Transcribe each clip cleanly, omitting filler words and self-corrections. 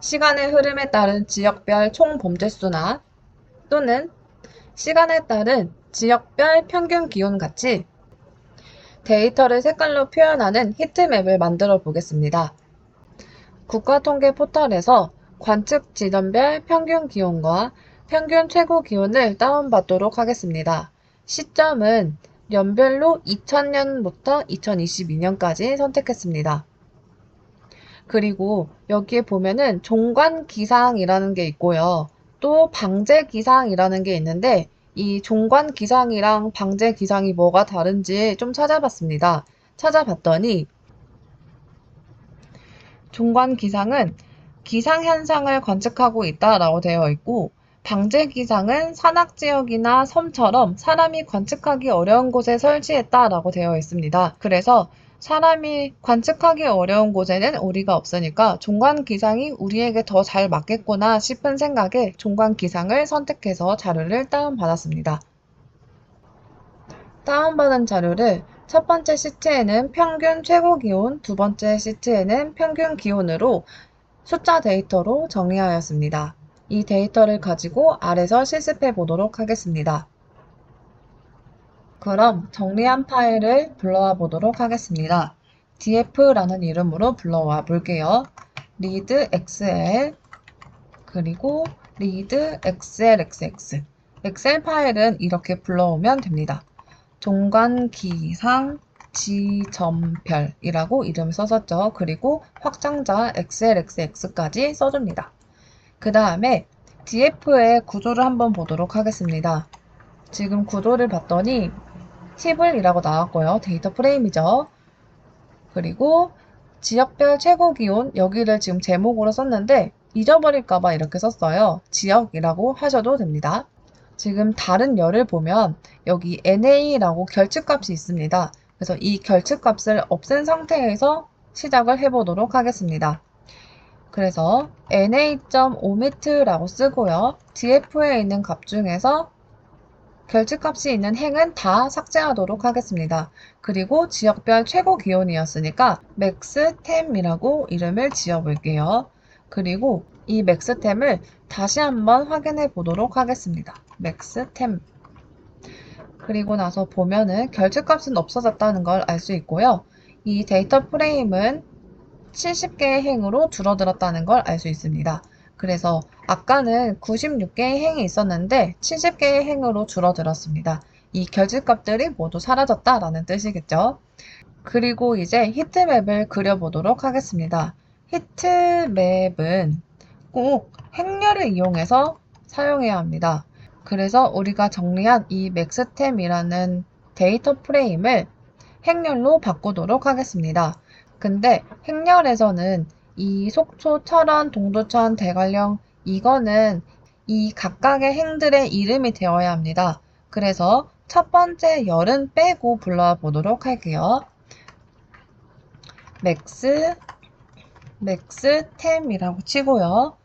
시간의 흐름에 따른 지역별 총 범죄수나 또는 시간에 따른 지역별 평균 기온 같이 데이터를 색깔로 표현하는 히트맵을 만들어 보겠습니다. 국가통계 포털에서 관측 지점별 평균 기온과 평균 최고 기온을 다운받도록 하겠습니다. 시점은 연별로 2000년부터 2022년까지 선택했습니다. 그리고 여기에 보면은 종관기상이라는 게 있고요. 또 방제기상이라는 게 있는데 이 종관기상이랑 방제기상이 뭐가 다른지 좀 찾아봤습니다. 찾아봤더니 종관기상은 기상현상을 관측하고 있다라고 되어 있고 방제기상은 산악지역이나 섬처럼 사람이 관측하기 어려운 곳에 설치했다라고 되어 있습니다. 그래서 사람이 관측하기 어려운 곳에는 우리가 없으니까 종관기상이 우리에게 더 잘 맞겠구나 싶은 생각에 종관기상을 선택해서 자료를 다운받았습니다. 다운받은 자료를 첫 번째 시트에는 평균 최고 기온, 두 번째 시트에는 평균 기온으로 숫자 데이터로 정의하였습니다. 이 데이터를 가지고 아래서 실습해 보도록 하겠습니다. 그럼 정리한 파일을 불러와 보도록 하겠습니다. df라는 이름으로 불러와 볼게요. read xl 그리고 read xlxx 엑셀 파일은 이렇게 불러오면 됩니다. 종관기상 지점별이라고 이름 썼었죠. 그리고 확장자 xlxx까지 써줍니다. 그 다음에 df의 구조를 한번 보도록 하겠습니다. 지금 구조를 봤더니 팁을이라고 나왔고요. 데이터 프레임이죠. 그리고 지역별 최고 기온 여기를 지금 제목으로 썼는데 잊어버릴까봐 이렇게 썼어요. 지역이라고 하셔도 됩니다. 지금 다른 열을 보면 여기 NA라고 결측값이 있습니다. 그래서 이 결측값을 없앤 상태에서 시작을 해보도록 하겠습니다. 그래서 NA.5m라고 쓰고요. df에 있는 값 중에서 결집값이 있는 행은 다 삭제하도록 하겠습니다. 그리고 지역별 최고 기온이었으니까 맥스템이라고 이름을 지어볼게요. 그리고 이 맥스템을 다시 한번 확인해 보도록 하겠습니다. 맥스템. 그리고 나서 보면은 결집값은 없어졌다는 걸 알 수 있고요. 이 데이터 프레임은 70개의 행으로 줄어들었다는 걸 알 수 있습니다. 그래서 아까는 96개의 행이 있었는데 70개의 행으로 줄어들었습니다. 이 결집값들이 모두 사라졌다라는 뜻이겠죠. 그리고 이제 히트맵을 그려보도록 하겠습니다. 히트맵은 꼭 행렬을 이용해서 사용해야 합니다. 그래서 우리가 정리한 이 맥스템이라는 데이터 프레임을 행렬로 바꾸도록 하겠습니다. 근데 행렬에서는 이 속초, 철원, 동두천, 대관령 이거는 이 각각의 행들의 이름이 되어야 합니다. 그래서 첫 번째 열은 빼고 불러와 보도록 할게요. 맥스템이라고 치고요.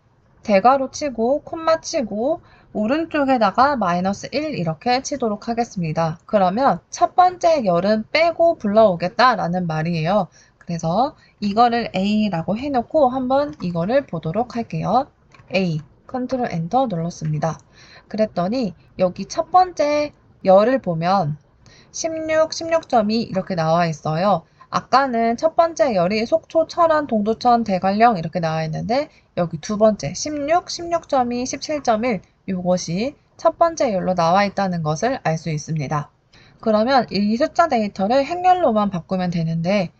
대괄호 치고 콤마 치고 오른쪽에다가 -1 이렇게 치도록 하겠습니다. 그러면 첫 번째 열은 빼고 불러오겠다라는 말이에요. 그래서 이거를 A라고 해놓고 한번 이거를 보도록 할게요. A, 컨트롤 엔터 눌렀습니다. 그랬더니 여기 첫 번째 열을 보면 16.2 이렇게 나와 있어요. 아까는 첫 번째 열이 속초, 철원, 동두천, 대관령 이렇게 나와 있는데 여기 두 번째 16.2, 17.1 이것이 첫 번째 열로 나와 있다는 것을 알 수 있습니다. 그러면 이 숫자 데이터를 행렬로만 바꾸면 되는데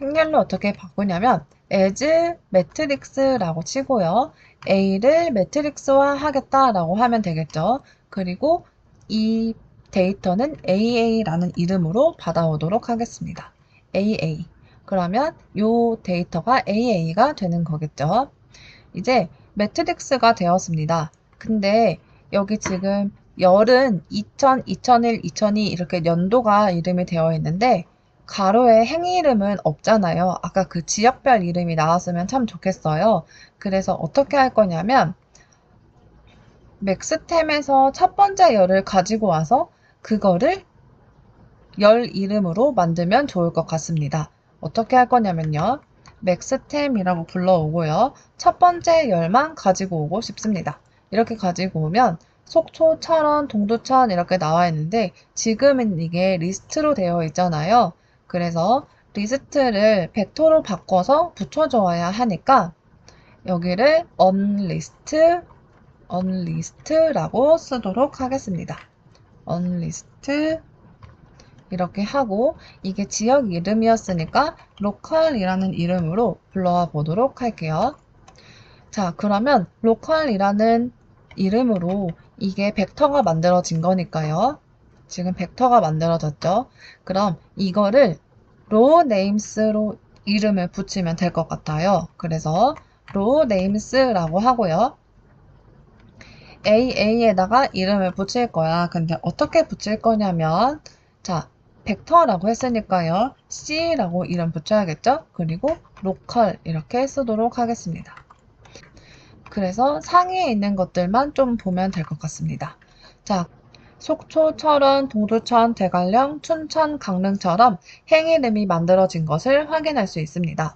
행렬로 어떻게 바꾸냐면 as 매트릭스라고 치고요. A를 매트릭스화 하겠다라고 하면 되겠죠. 그리고 이 데이터는 AA라는 이름으로 받아오도록 하겠습니다. AA. 그러면 이 데이터가 AA가 되는 거겠죠. 이제 매트릭스가 되었습니다. 근데 여기 지금 열은 2000, 2001, 2002 이렇게 연도가 이름이 되어 있는데 가로에 행 이름은 없잖아요. 아까 그 지역별 이름이 나왔으면 참 좋겠어요. 그래서 어떻게 할 거냐면 맥스템에서 첫 번째 열을 가지고 와서 그거를 열 이름으로 만들면 좋을 것 같습니다. 어떻게 할 거냐면요. 맥스템이라고 불러오고요. 첫 번째 열만 가지고 오고 싶습니다. 이렇게 가지고 오면 속초, 철원, 동두천 이렇게 나와 있는데 지금은 이게 리스트로 되어 있잖아요. 그래서 리스트를 벡터로 바꿔서 붙여줘야 하니까 여기를 unlist라고 쓰도록 하겠습니다. unlist 이렇게 하고 이게 지역 이름이었으니까 local이라는 이름으로 불러와 보도록 할게요. 자, 그러면 local이라는 이름으로 이게 벡터가 만들어진 거니까요. 지금 벡터가 만들어졌죠. 그럼 이거를 row names로 이름을 붙이면 될 것 같아요. 그래서 row names라고 하고요. AA에다가 이름을 붙일 거야. 근데 어떻게 붙일 거냐면 자, 벡터라고 했으니까요. C라고 이름 붙여야겠죠? 그리고 local 이렇게 쓰도록 하겠습니다. 그래서 상위에 있는 것들만 좀 보면 될 것 같습니다. 자, 속초, 철원, 동두천, 대관령, 춘천, 강릉처럼 행 이름이 만들어진 것을 확인할 수 있습니다.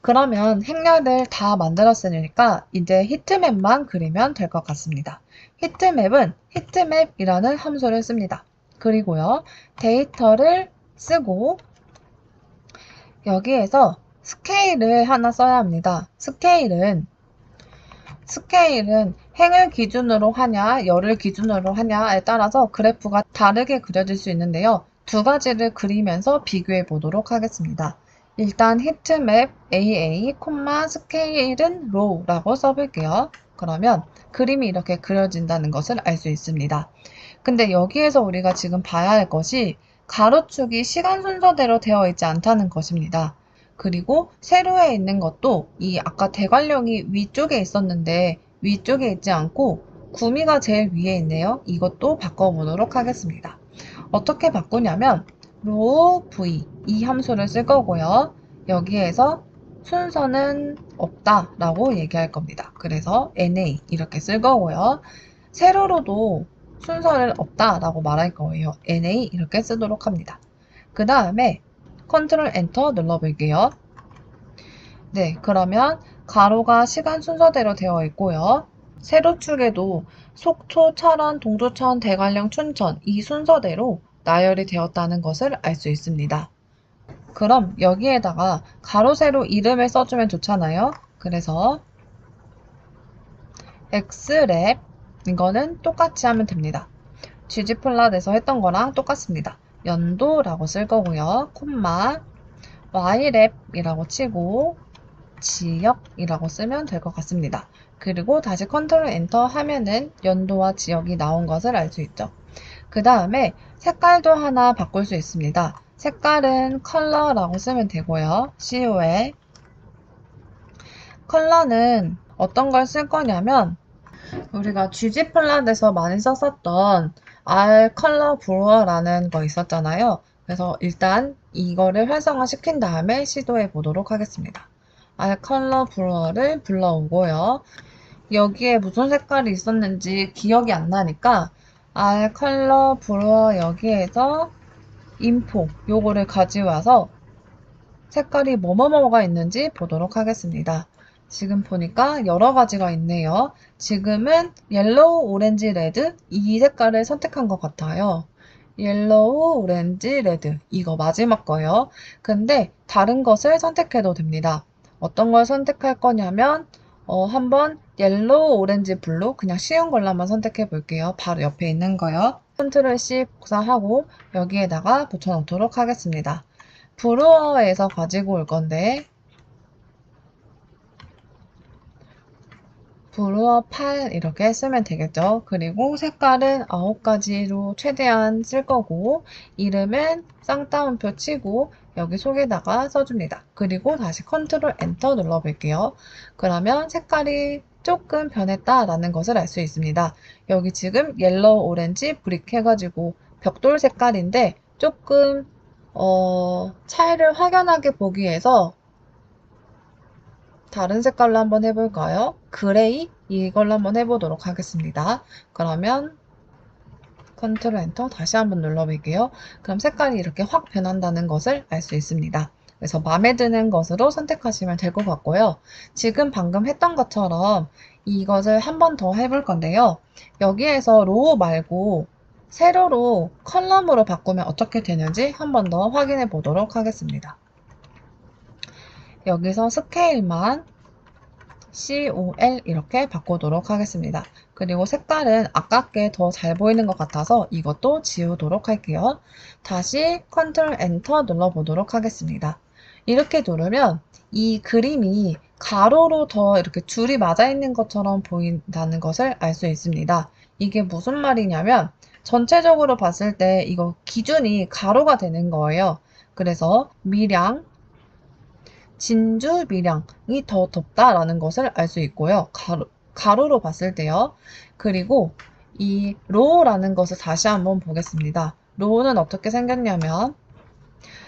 그러면 행렬을 다 만들었으니까 이제 히트맵만 그리면 될 것 같습니다. 히트맵은 히트맵이라는 함수를 씁니다. 그리고요, 데이터를 쓰고 여기에서 스케일을 하나 써야 합니다. 스케일은 행을 기준으로 하냐, 열을 기준으로 하냐에 따라서 그래프가 다르게 그려질 수 있는데요. 두 가지를 그리면서 비교해 보도록 하겠습니다. 일단 히트맵 AA, 스케일은 row라고 써볼게요. 그러면 그림이 이렇게 그려진다는 것을 알 수 있습니다. 근데 여기에서 우리가 지금 봐야 할 것이 가로축이 시간 순서대로 되어 있지 않다는 것입니다. 그리고 세로에 있는 것도 이 아까 대관령이 위쪽에 있었는데 위쪽에 있지 않고 구미가 제일 위에 있네요. 이것도 바꿔보도록 하겠습니다. 어떻게 바꾸냐면 row v 이 함수를 쓸 거고요. 여기에서 순서는 없다 라고 얘기할 겁니다. 그래서 na 이렇게 쓸 거고요. 세로로도 순서는 없다 라고 말할 거예요. na 이렇게 쓰도록 합니다. 그 다음에 컨트롤 엔터 눌러볼게요. 네, 그러면 가로가 시간 순서대로 되어 있고요. 세로축에도 속초, 철원, 동두천, 대관령, 춘천 이 순서대로 나열이 되었다는 것을 알 수 있습니다. 그럼 여기에다가 가로, 세로 이름을 써주면 좋잖아요. 그래서 xref 이거는 똑같이 하면 됩니다. gg플랫에서 했던 거랑 똑같습니다. 연도라고 쓸 거고요. 콤마 yref이라고 치고 지역이라고 쓰면 될 것 같습니다. 그리고 다시 컨트롤 엔터 하면은 연도와 지역이 나온 것을 알 수 있죠. 그 다음에 색깔도 하나 바꿀 수 있습니다. 색깔은 컬러라고 쓰면 되고요. CO에 컬러는 어떤 걸 쓸 거냐면 우리가 gg플랫에서 많이 썼었던 R 컬러 브루어라는 거 있었잖아요. 그래서 일단 이거를 활성화 시킨 다음에 시도해 보도록 하겠습니다. R 컬러 브루어를 불러오고요. 여기에 무슨 색깔이 있었는지 기억이 안 나니까 R 컬러 브루어 여기에서 인포 요거를 가져와서 색깔이 뭐뭐뭐가 있는지 보도록 하겠습니다. 지금 보니까 여러 가지가 있네요. 지금은 옐로우, 오렌지, 레드 이 색깔을 선택한 것 같아요. 옐로우, 오렌지, 레드 이거 마지막 거예요. 근데 다른 것을 선택해도 됩니다. 어떤 걸 선택할 거냐면 한번 옐로우, 오렌지, 블루 그냥 쉬운 걸로 한번 선택해 볼게요. 바로 옆에 있는 거요. 컨트롤 C 복사하고 여기에다가 붙여놓도록 하겠습니다. 브루어에서 가지고 올 건데 브루어 8 이렇게 쓰면 되겠죠. 그리고 색깔은 9가지로 최대한 쓸 거고 이름은 쌍따옴표 치고 여기 속에다가 써줍니다. 그리고 다시 컨트롤 엔터 눌러볼게요. 그러면 색깔이 조금 변했다라는 것을 알 수 있습니다. 여기 지금 옐로우, 오렌지, 브릭 해가지고 벽돌 색깔인데 조금 차이를 확연하게 보기 위해서 다른 색깔로 한번 해볼까요? 그레이 이걸로 한번 해보도록 하겠습니다. 그러면 컨트롤 엔터 다시 한번 눌러볼게요. 그럼 색깔이 이렇게 확 변한다는 것을 알 수 있습니다. 그래서 마음에 드는 것으로 선택하시면 될 것 같고요. 지금 방금 했던 것처럼 이것을 한 번 더 해볼 건데요. 여기에서 로우 말고 세로로 컬럼으로 바꾸면 어떻게 되는지 한 번 더 확인해 보도록 하겠습니다. 여기서 스케일만 COL 이렇게 바꾸도록 하겠습니다. 그리고 색깔은 아깝게 더 잘 보이는 것 같아서 이것도 지우도록 할게요. 다시 컨트롤 엔터 눌러보도록 하겠습니다. 이렇게 누르면 이 그림이 가로로 더 이렇게 줄이 맞아 있는 것처럼 보인다는 것을 알 수 있습니다. 이게 무슨 말이냐면 전체적으로 봤을 때 이거 기준이 가로가 되는 거예요. 그래서 미량, 진주 밀양이 더 덥다라는 것을 알 수 있고요. 가로로 봤을 때요. 그리고 이 로우라는 것을 다시 한번 보겠습니다. 로우는 어떻게 생겼냐면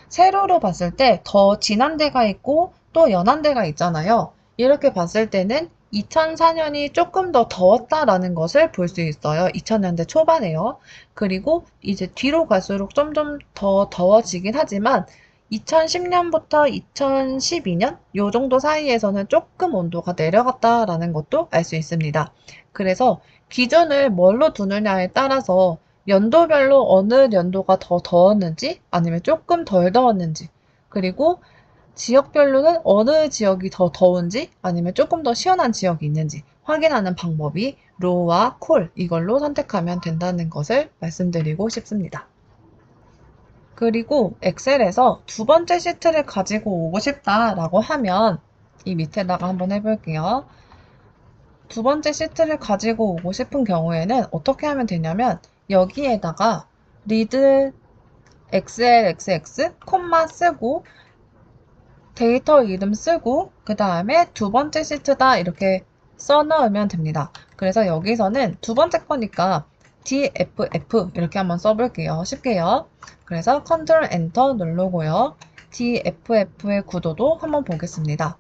세로로 봤을 때 더 진한 데가 있고 또 연한 데가 있잖아요. 이렇게 봤을 때는 2004년이 조금 더 더웠다라는 것을 볼 수 있어요. 2000년대 초반에요. 그리고 이제 뒤로 갈수록 점점 더 더워지긴 하지만 2010년부터 2012년 요 정도 사이에서는 조금 온도가 내려갔다라는 것도 알 수 있습니다. 그래서 기준을 뭘로 두느냐에 따라서 연도별로 어느 연도가 더 더웠는지 아니면 조금 덜 더웠는지 그리고 지역별로는 어느 지역이 더 더운지 아니면 조금 더 시원한 지역이 있는지 확인하는 방법이 로와 콜 이걸로 선택하면 된다는 것을 말씀드리고 싶습니다. 그리고 엑셀에서 두 번째 시트를 가지고 오고 싶다라고 하면 이 밑에다가 한번 해볼게요. 두 번째 시트를 가지고 오고 싶은 경우에는 어떻게 하면 되냐면 여기에다가 리드 xlxx 콤마 쓰고 데이터 이름 쓰고 그 다음에 두 번째 시트다 이렇게 써 넣으면 됩니다. 그래서 여기서는 두 번째 거니까 DFF 이렇게 한번 써볼게요. 쉽게요. 그래서 컨트롤 엔터 누르고요. DFF의 구도도 한번 보겠습니다.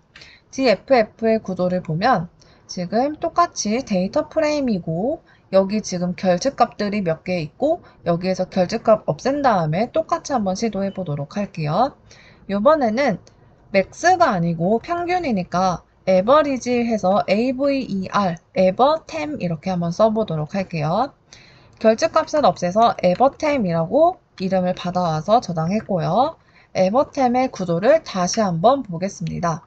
DFF의 구도를 보면 지금 똑같이 데이터 프레임이고 여기 지금 결즈값들이 몇 개 있고 여기에서 결즈값 없앤 다음에 똑같이 한번 시도해 보도록 할게요. 이번에는 맥스가 아니고 평균이니까 에버리지 해서 AVER, 에버템 이렇게 한번 써보도록 할게요. 결즈값을 없애서 에버템이라고 이름을 받아와서 저장했고요. 에버템의 구도를 다시 한번 보겠습니다.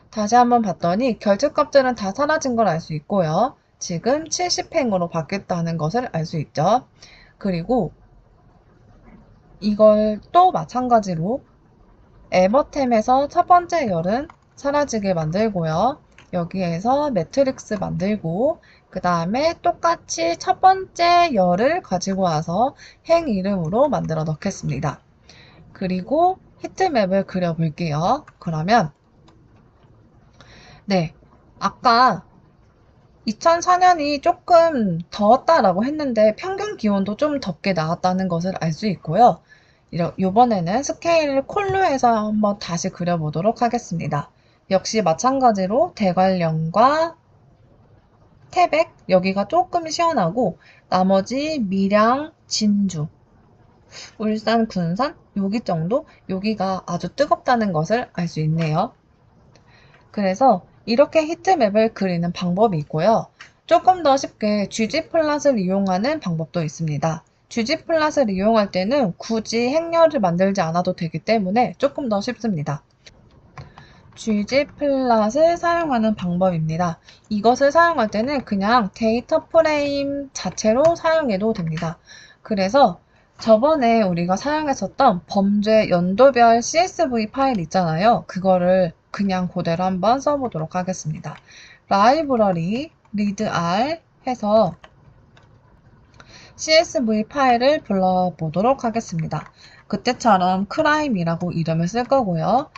다시 한번 봤더니 결제값들은 다 사라진 걸 알 수 있고요. 지금 70행으로 바뀌었다는 것을 알 수 있죠. 그리고 이걸 또 마찬가지로 에버템에서 첫 번째 열은 사라지게 만들고요. 여기에서 매트릭스 만들고 그 다음에 똑같이 첫 번째 열을 가지고 와서 행 이름으로 만들어 넣겠습니다. 그리고 히트맵을 그려볼게요. 그러면 네, 아까 2004년이 조금 더웠다라고 했는데 평균 기온도 좀 덥게 나왔다는 것을 알 수 있고요. 이번에는 스케일을 콜로 해서 한번 다시 그려보도록 하겠습니다. 역시 마찬가지로 대관령과 태백 여기가 조금 시원하고 나머지 밀양, 진주, 울산, 군산 여기 정도 여기가 아주 뜨겁다는 것을 알 수 있네요. 그래서 이렇게 히트맵을 그리는 방법이 있고요. 조금 더 쉽게 gg플롯을 이용하는 방법도 있습니다. gg플롯을 이용할 때는 굳이 행렬을 만들지 않아도 되기 때문에 조금 더 쉽습니다. ggplot을 사용하는 방법입니다. 이것을 사용할 때는 그냥 데이터 프레임 자체로 사용해도 됩니다. 그래서 저번에 우리가 사용했었던 범죄 연도별 CSV 파일 있잖아요. 그거를 그냥 그대로 한번 써보도록 하겠습니다. 라이브러리 readr 해서 CSV 파일을 불러보도록 하겠습니다. 그때처럼 crime이라고 이름을 쓸 거고요.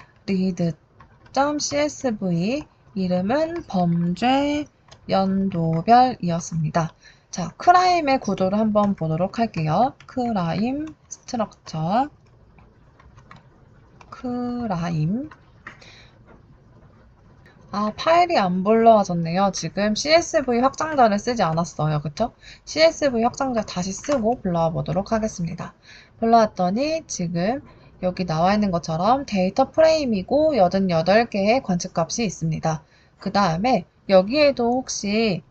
read.csv 이름은 범죄 연도별이었습니다. 자, 크라임의 구도를 한번 보도록 할게요. 크라임 스트럭처 크라임 파일이 안 불러와졌네요. 지금 CSV 확장자를 쓰지 않았어요. 그쵸? CSV 확장자 다시 쓰고 불러와 보도록 하겠습니다. 불러왔더니 지금 여기 나와 있는 것처럼 데이터 프레임이고 88개의 관측값이 있습니다. 그 다음에 여기에도 혹시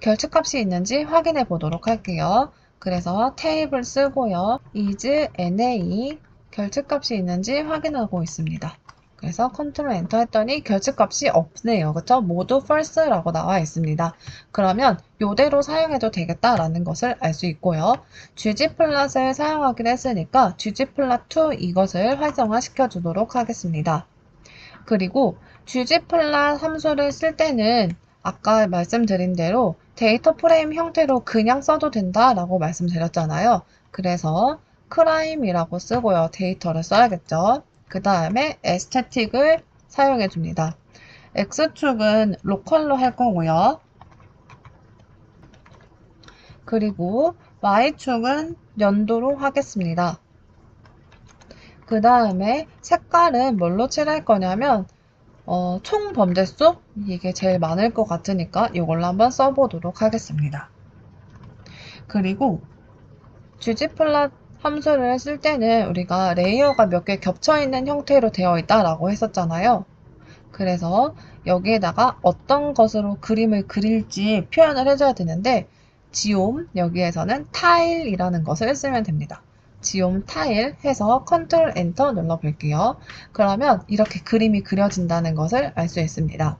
결측값이 있는지 확인해 보도록 할게요. 그래서 테이블 쓰고요. is na 결측값이 있는지 확인하고 있습니다. 그래서 컨트롤 엔터 했더니 결측값이 없네요. 그쵸? 모두 false라고 나와 있습니다. 그러면 이대로 사용해도 되겠다라는 것을 알 수 있고요. ggplot을 사용하기로 했으니까 ggplot2 이것을 활성화 시켜주도록 하겠습니다. 그리고 ggplot 함수를 쓸 때는 아까 말씀드린 대로 데이터 프레임 형태로 그냥 써도 된다라고 말씀드렸잖아요. 그래서 crime이라고 쓰고요. 데이터를 써야겠죠. 그 다음에 aesthetic을 사용해 줍니다. x축은 로컬로 할 거고요. 그리고 y축은 연도로 하겠습니다. 그 다음에 색깔은 뭘로 칠할 거냐면 총 범죄수? 이게 제일 많을 것 같으니까 이걸로 한번 써보도록 하겠습니다. 그리고 ggplot 함수를 쓸 때는 우리가 레이어가 몇 개 겹쳐있는 형태로 되어 있다라고 했었잖아요. 그래서 여기에다가 어떤 것으로 그림을 그릴지 표현을 해줘야 되는데 지옴 여기에서는 타일이라는 것을 쓰면 됩니다. 지옴 타일 해서 컨트롤 엔터 눌러볼게요. 그러면 이렇게 그림이 그려진다는 것을 알 수 있습니다.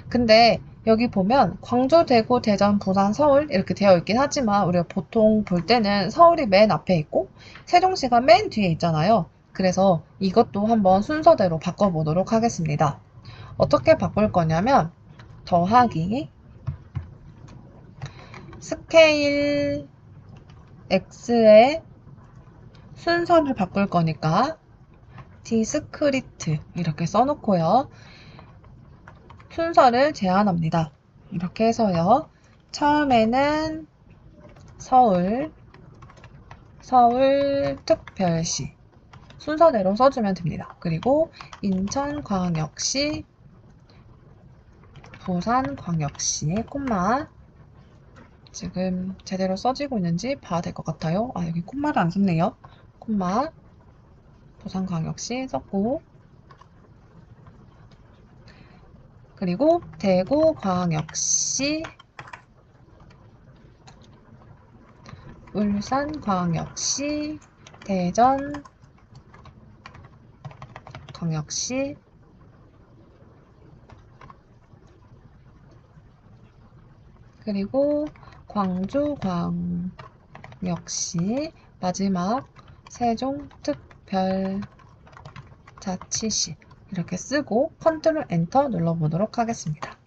근데 여기 보면 광주, 대구, 대전, 부산, 서울 이렇게 되어 있긴 하지만 우리가 보통 볼 때는 서울이 맨 앞에 있고 세종시가 맨 뒤에 있잖아요. 그래서 이것도 한번 순서대로 바꿔보도록 하겠습니다. 어떻게 바꿀 거냐면 더하기 스케일 X의 순서를 바꿀 거니까 디스크리트 이렇게 써놓고요. 순서를 제한합니다. 이렇게 해서요. 처음에는 서울특별시 순서대로 써주면 됩니다. 그리고 인천광역시, 부산광역시, 콤마 지금 제대로 써지고 있는지 봐야 될 것 같아요. 아, 여기 콤마를 안 썼네요. 콤마 부산광역시 썼고 그리고 대구광역시, 울산광역시, 대전광역시, 그리고 광주광역시, 마지막 세종특별자치시 이렇게 쓰고 컨트롤 엔터 눌러보도록 하겠습니다.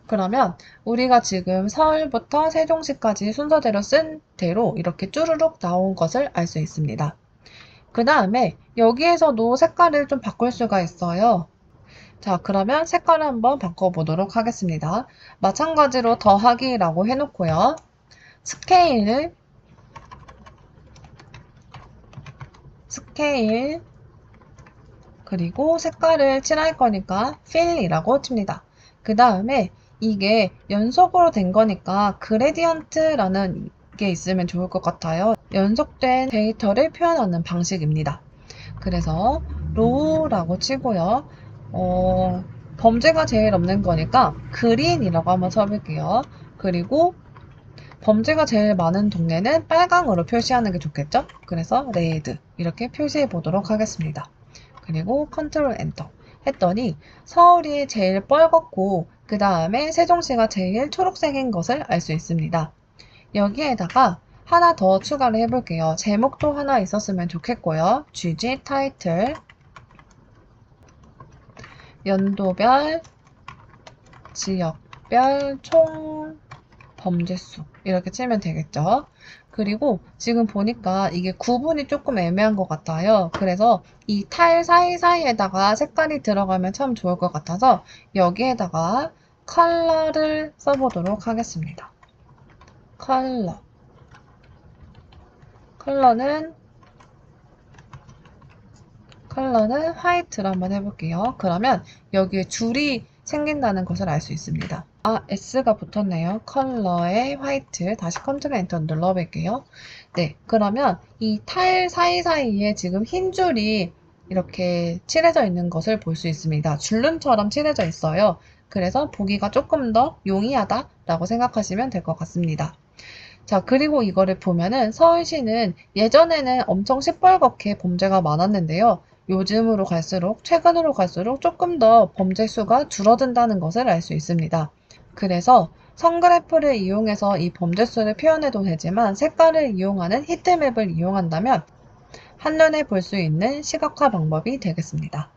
그러면 우리가 지금 서울부터 세종시까지 순서대로 쓴 대로 이렇게 쭈루룩 나온 것을 알 수 있습니다. 그 다음에 여기에서도 색깔을 좀 바꿀 수가 있어요. 자, 그러면 색깔을 한번 바꿔보도록 하겠습니다. 마찬가지로 더하기라고 해놓고요. 스케일, 그리고 색깔을 칠할 거니까 fill이라고 칩니다. 그 다음에 이게 연속으로 된 거니까 그레디언트라는 게 있으면 좋을 것 같아요. 연속된 데이터를 표현하는 방식입니다. 그래서 row라고 치고요. 범죄가 제일 없는 거니까 green이라고 한번 써볼게요. 그리고 범죄가 제일 많은 동네는 빨강으로 표시하는 게 좋겠죠? 그래서 red 이렇게 표시해 보도록 하겠습니다. 그리고 컨트롤 엔터 했더니 서울이 제일 빨갛고 그 다음에 세종시가 제일 초록색인 것을 알 수 있습니다. 여기에다가 하나 더 추가를 해볼게요. 제목도 하나 있었으면 좋겠고요. GG 타이틀 연도별, 지역별, 총 범죄수 이렇게 치면 되겠죠. 그리고 지금 보니까 이게 구분이 조금 애매한 것 같아요. 그래서 이 타일 사이사이에다가 색깔이 들어가면 참 좋을 것 같아서 여기에다가 컬러를 써보도록 하겠습니다. 컬러는 화이트로 한번 해볼게요. 그러면 여기에 줄이 생긴다는 것을 알 수 있습니다. S가 붙었네요. 컬러에 화이트. 다시 컨트롤 엔터 눌러볼게요. 네, 그러면 이 타일 사이사이에 지금 흰 줄이 이렇게 칠해져 있는 것을 볼 수 있습니다. 줄눈처럼 칠해져 있어요. 그래서 보기가 조금 더 용이하다라고 생각하시면 될 것 같습니다. 자, 그리고 이거를 보면은 서울시는 예전에는 엄청 시뻘겋게 범죄가 많았는데요. 요즘으로 갈수록, 최근으로 갈수록 조금 더 범죄 수가 줄어든다는 것을 알 수 있습니다. 그래서 선그래프를 이용해서 이 범죄 수를 표현해도 되지만 색깔을 이용하는 히트맵을 이용한다면 한눈에 볼 수 있는 시각화 방법이 되겠습니다.